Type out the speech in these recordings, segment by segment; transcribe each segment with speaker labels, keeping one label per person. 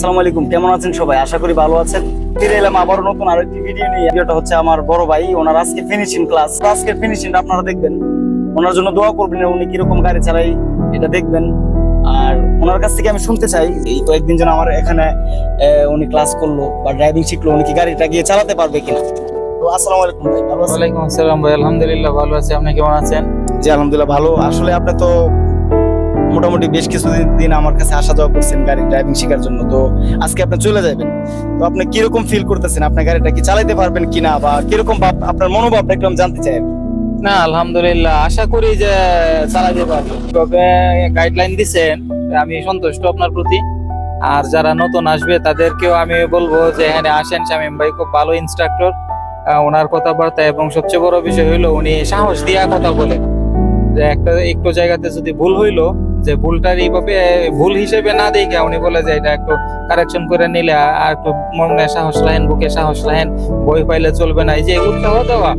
Speaker 1: আসসালামু আলাইকুম, কেমন আছেন সবাই? আশা করি ভালো আছেন। ফিরে এলাম আবার নতুন আরেকটি ভিডিও নিয়ে। ভিডিওটা হচ্ছে আমার বড় ভাই, ওনার আজকে ফিনিশিং ক্লাস। আজকের ফিনিশিংটা আপনারা দেখবেন, ওনার জন্য দোয়া করবেন। উনি কিরকম গাড়ি চালাই এটা দেখবেন। আর ওনার কাছ থেকে আমি শুনতে চাই, এই কয়েকদিন যেন আমার এখানে উনি ক্লাস করলো বা ড্রাইভিং শিখলো, উনি কি গাড়িটা গিয়ে চালাতে পারবে কিনা। তো আসসালামু আলাইকুম ভাই, ভালো আছেন?
Speaker 2: ওয়ালাইকুম আসসালাম ভাই, আলহামদুলিল্লাহ ভালো আছি। আপনি কেমন আছেন?
Speaker 1: জি আলহামদুলিল্লাহ ভালো। আসলে আপনি তো মোটামুটি বেশ কিছুদিন দিন আমার কাছে আসা যাওয়া করছেন গাড়ি ড্রাইভিং শেখার জন্য। তো আজকে আপনি চলে যাবেন, তো আপনি কিরকম ফিল করতেছেন? আপনার গাড়িটা কি চালাতে পারবেন কিনা, বা কিরকম ভাব, আপনার মনোভাবটা একটু আমি জানতে চাই আর কি।
Speaker 2: না, আলহামদুলিল্লাহ আশা করি যে চালাতে পারবো। তবে গাইডলাইন দিছেন, আমি সন্তুষ্ট আপনার প্রতি। আর যারা নতুন আসবে তাদেরকেও আমি বলবো যে এখানে আসেন, শামীম ভাই খুব ভালো ইনস্ট্রাক্টর। ওনার কথাবার্তা এবং সবচেয়ে বড় বিষয় হইলো উনি সাহস দিয়া কথা বলে। যে একটা একটু জায়গাতে যদি ভুল হইলো, যে ভুলটার এইভাবে ভুল হিসেবে না দেখে উনি বলে যে এটা একটু কারেকশন করে নিলে আর একটু মনে সাহস রাখেন, বুকে সাহস রাখেন, বই পাইলে চলবে না, এই যে উৎসাহ দেওয়া,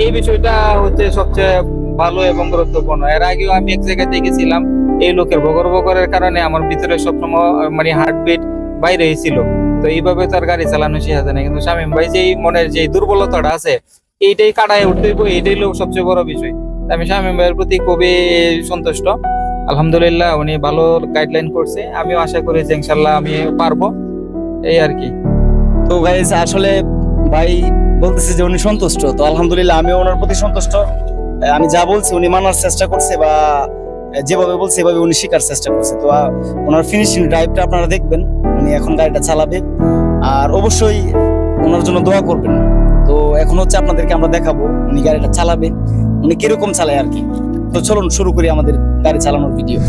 Speaker 2: এই বিষয়টা হচ্ছে সবচেয়ে ভালো এবং গুরুত্বপূর্ণ। এর আগেও আমি এক জায়গায় দেখেছিলাম, এই লোকের বগর বগরের কারণে আমার ভিতরে সবসময় মানে হার্টবিট বাইরে হয়েছিল। তো এইভাবে তার গাড়ি চালানো শেখা যায় না, কিন্তু শামীম ভাই যে মনের যে দুর্বলতাটা আছে এইটাই কাটায় উঠতে হইব, এইটাই হলো সবচেয়ে বড় বিষয়। আমি শামীম ভাইয়ের প্রতি খুবই সন্তুষ্ট। আলহামদুলিল্লাহ উনি ভালো গাইডলাইন করছে, আমিও আশা করি যে ইনশাল্লাহ আমি পারবো, এই আর কি।
Speaker 1: তো গাইস আসলে ভাই বলতেছে যে উনি সন্তুষ্ট, তো আলহামদুলিল্লাহ আমি ওনার প্রতি সন্তুষ্ট। আমি যা বলছি উনি মানার চেষ্টা করছে, বা যেভাবে বলছে এভাবে উনি শেখার চেষ্টা করছে। তো ওনার ফিনিশিং ড্রাইভটা আপনারা দেখবেন, উনি এখন গাড়িটা চালাবে। আর অবশ্যই ওনার জন্য দোয়া করবেন। তো এখন হচ্ছে আপনাদেরকে আমরা দেখাবো উনি গাড়িটা চালাবে, উনি কিরকম চালায় আর কি। তো চলুন শুরু করি আমাদের গাড়ি চালানোর ভিডিও।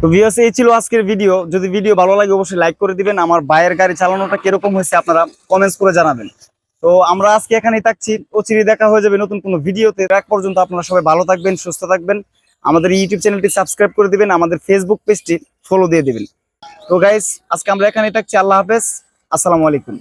Speaker 1: তো ভিউয়ার্স, এই ছিল আজকের ভিডিও। যদি ভিডিও ভালো লাগে অবশ্যই লাইক করে দিবেন। আমার ভাইয়ের গাড়ি চালানোটা কিরকম হয়েছে আপনারা কমেন্টস করে জানাবেন। তো আমরা আজকে এখানেই থাকছি, অচিরেই দেখা হয়ে যাবে নতুন কোনো ভিডিওতে। এক পর্যন্ত আপনারা সবাই ভালো থাকবেন, সুস্থ থাকবেন। আমাদের ইউটিউব চ্যানেলটি সাবস্ক্রাইব করে দিবেন, আমাদের ফেসবুক পেজটি ফলো দিয়ে দিবেন। তো গাইস, আজকে আমরা এখানেই থাকছি। আল্লাহ হাফেজ, আসসালামু আলাইকুম।